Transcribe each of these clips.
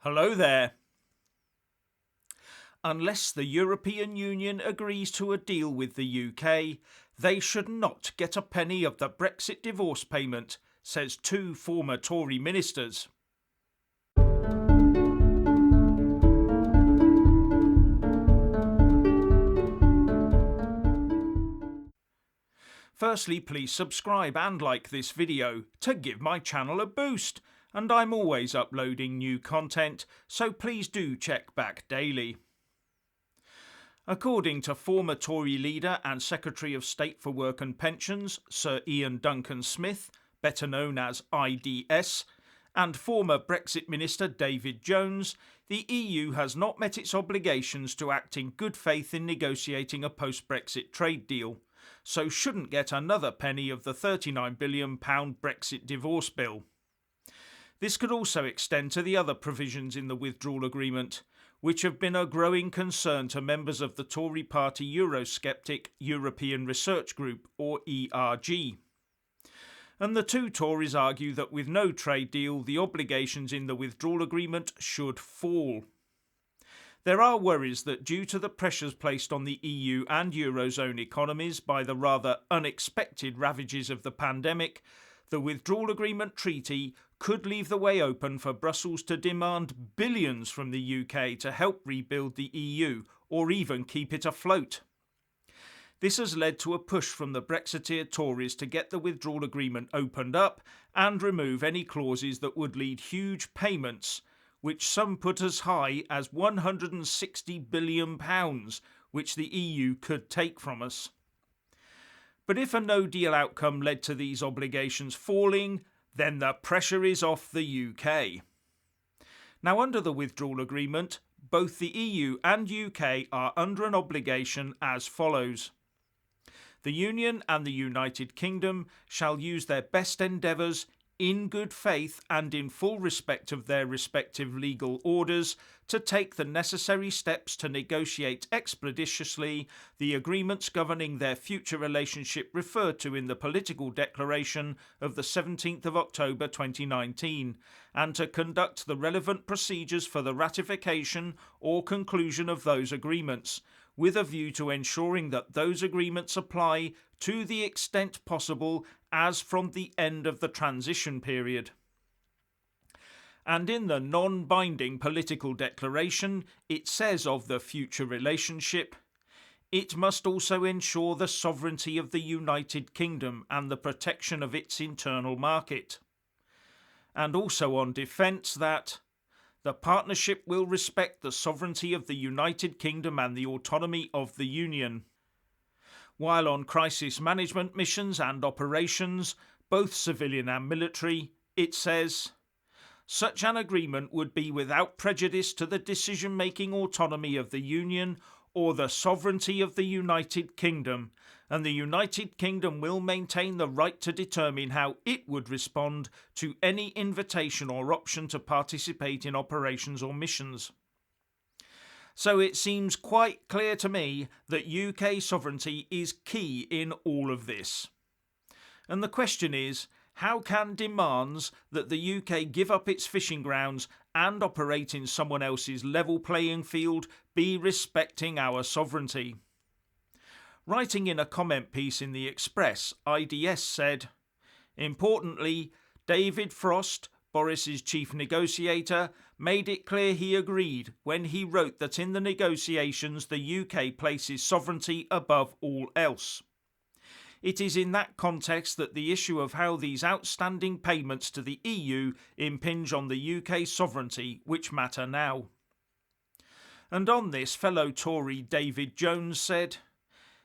Hello there. Unless the European Union agrees to a deal with the UK, they should not get a penny of the Brexit divorce payment, says two former Tory ministers. Firstly, please subscribe and like this video to give my channel a boost, and I'm always uploading new content, so please do check back daily. According to former Tory leader and Secretary of State for Work and Pensions, Sir Iain Duncan Smith, better known as IDS, and former Brexit Minister David Jones, the EU has not met its obligations to act in good faith in negotiating a post-Brexit trade deal, so shouldn't get another penny of the £39 billion Brexit divorce bill. This could also extend to the other provisions in the Withdrawal Agreement, which have been a growing concern to members of the Tory party Eurosceptic European Research Group, or ERG. And the two Tories argue that with no trade deal, the obligations in the Withdrawal Agreement should fall. There are worries that due to the pressures placed on the EU and eurozone economies by the rather unexpected ravages of the pandemic, the Withdrawal Agreement treaty could leave the way open for Brussels to demand billions from the UK to help rebuild the EU or even keep it afloat. This has led to a push from the Brexiteer Tories to get the Withdrawal Agreement opened up and remove any clauses that would lead huge payments, which some put as high as £160 billion, which the EU could take from us. But if a no-deal outcome led to these obligations falling, then the pressure is off the UK. Now, under the Withdrawal Agreement, both the EU and UK are under an obligation as follows. The Union and the United Kingdom shall use their best endeavours in good faith and in full respect of their respective legal orders, to take the necessary steps to negotiate expeditiously the agreements governing their future relationship referred to in the Political Declaration of the 17th of October 2019, and to conduct the relevant procedures for the ratification or conclusion of those agreements, with a view to ensuring that those agreements apply to the extent possible as from the end of the transition period. And in the non-binding political declaration, it says of the future relationship, it must also ensure the sovereignty of the United Kingdom and the protection of its internal market. And also on defence that the partnership will respect the sovereignty of the United Kingdom and the autonomy of the Union. While on crisis management missions and operations, both civilian and military, it says, such an agreement would be without prejudice to the decision-making autonomy of the Union or the sovereignty of the United Kingdom, and the United Kingdom will maintain the right to determine how it would respond to any invitation or option to participate in operations or missions. So it seems quite clear to me that UK sovereignty is key in all of this. And the question is, how can demands that the UK give up its fishing grounds and operate in someone else's level playing field be respecting our sovereignty? Writing in a comment piece in the Express, IDS said, importantly, David Frost, Boris's chief negotiator, made it clear he agreed when he wrote that in the negotiations the UK places sovereignty above all else. It is in that context that the issue of how these outstanding payments to the EU impinge on the UK sovereignty which matter now. And on this, fellow Tory David Jones said,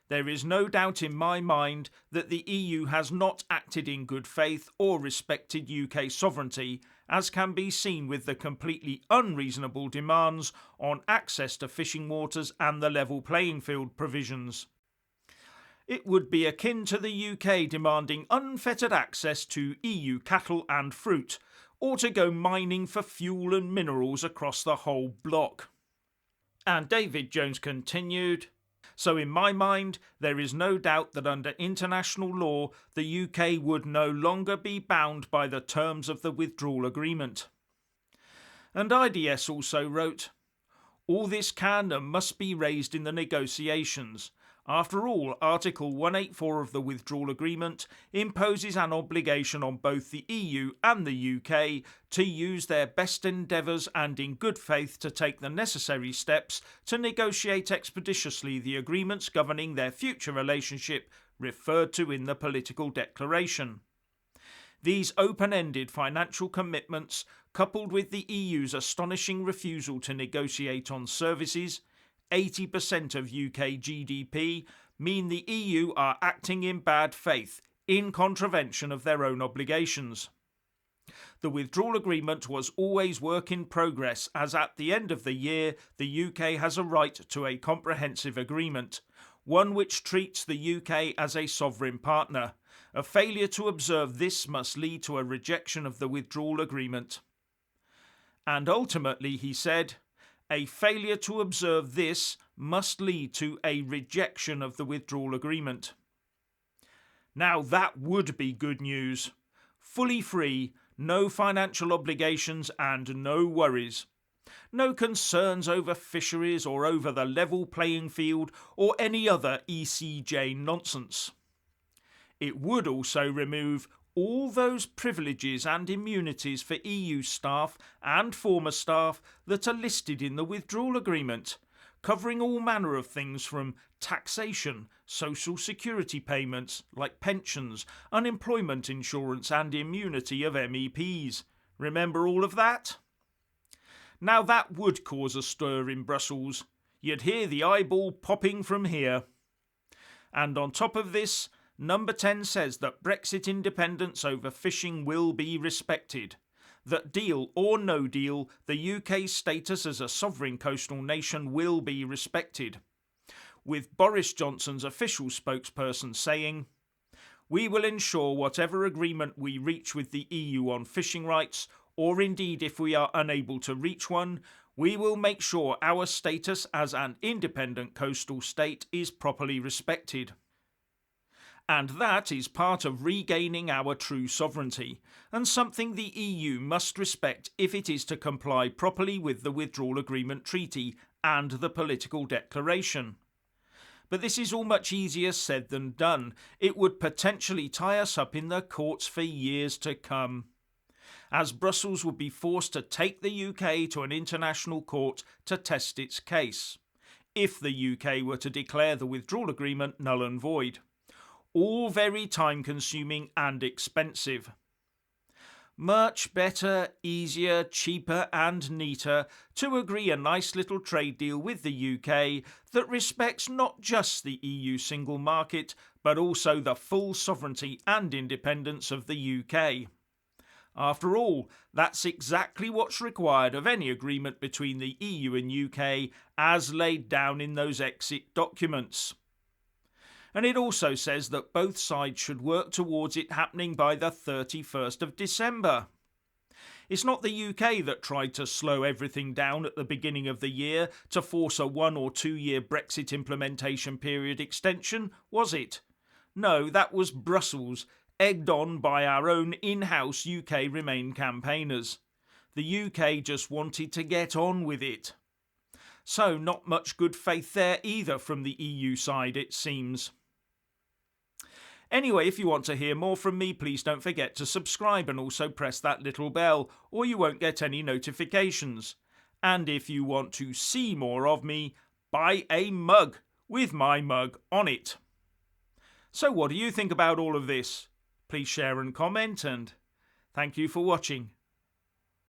there is no doubt in my mind that the EU has not acted in good faith or respected UK sovereignty, as can be seen with the completely unreasonable demands on access to fishing waters and the level playing field provisions. It would be akin to the UK demanding unfettered access to EU cattle and fruit, or to go mining for fuel and minerals across the whole block. And David Jones continued, so in my mind, there is no doubt that under international law, the UK would no longer be bound by the terms of the Withdrawal Agreement. And IDS also wrote, "All this can and must be raised in the negotiations. After all, Article 184 of the Withdrawal Agreement imposes an obligation on both the EU and the UK to use their best endeavours and in good faith to take the necessary steps to negotiate expeditiously the agreements governing their future relationship referred to in the political declaration. These open-ended financial commitments, coupled with the EU's astonishing refusal to negotiate on services, 80% of UK GDP, mean the EU are acting in bad faith, in contravention of their own obligations. The withdrawal agreement was always work in progress, as at the end of the year the UK has a right to a comprehensive agreement, one which treats the UK as a sovereign partner. A failure to observe this must lead to a rejection of the withdrawal agreement." And ultimately, he said, "A failure to observe this must lead to a rejection of the withdrawal agreement." Now that would be good news. Fully free, no financial obligations and no worries. No concerns over fisheries or over the level playing field or any other ECJ nonsense. It would also remove all those privileges and immunities for EU staff and former staff that are listed in the withdrawal agreement, covering all manner of things from taxation, social security payments like pensions, unemployment insurance and immunity of MEPs. Remember all of that? Now that would cause a stir in Brussels. You'd hear the eyeball popping from here. And on top of this, Number 10 says that Brexit independence over fishing will be respected. That deal or no deal, the UK's status as a sovereign coastal nation will be respected. With Boris Johnson's official spokesperson saying, "We will ensure whatever agreement we reach with the EU on fishing rights, or indeed if we are unable to reach one, we will make sure our status as an independent coastal state is properly respected." And that is part of regaining our true sovereignty, and something the EU must respect if it is to comply properly with the Withdrawal Agreement Treaty and the Political Declaration. But this is all much easier said than done. It would potentially tie us up in the courts for years to come, as Brussels would be forced to take the UK to an international court to test its case, if the UK were to declare the withdrawal agreement null and void. All very time-consuming and expensive. Much better, easier, cheaper and neater to agree a nice little trade deal with the UK that respects not just the EU single market, but also the full sovereignty and independence of the UK. After all, that's exactly what's required of any agreement between the EU and UK as laid down in those exit documents. And it also says that both sides should work towards it happening by the 31st of December. It's not the UK that tried to slow everything down at the beginning of the year to force a 1 or 2 year Brexit implementation period extension, was it? No, that was Brussels, egged on by our own in-house UK Remain campaigners. The UK just wanted to get on with it. So not much good faith there either from the EU side, it seems. Anyway, if you want to hear more from me, please don't forget to subscribe and also press that little bell, or you won't get any notifications. And if you want to see more of me, buy a mug with my mug on it. So what do you think about all of this? Please share and comment, and thank you for watching.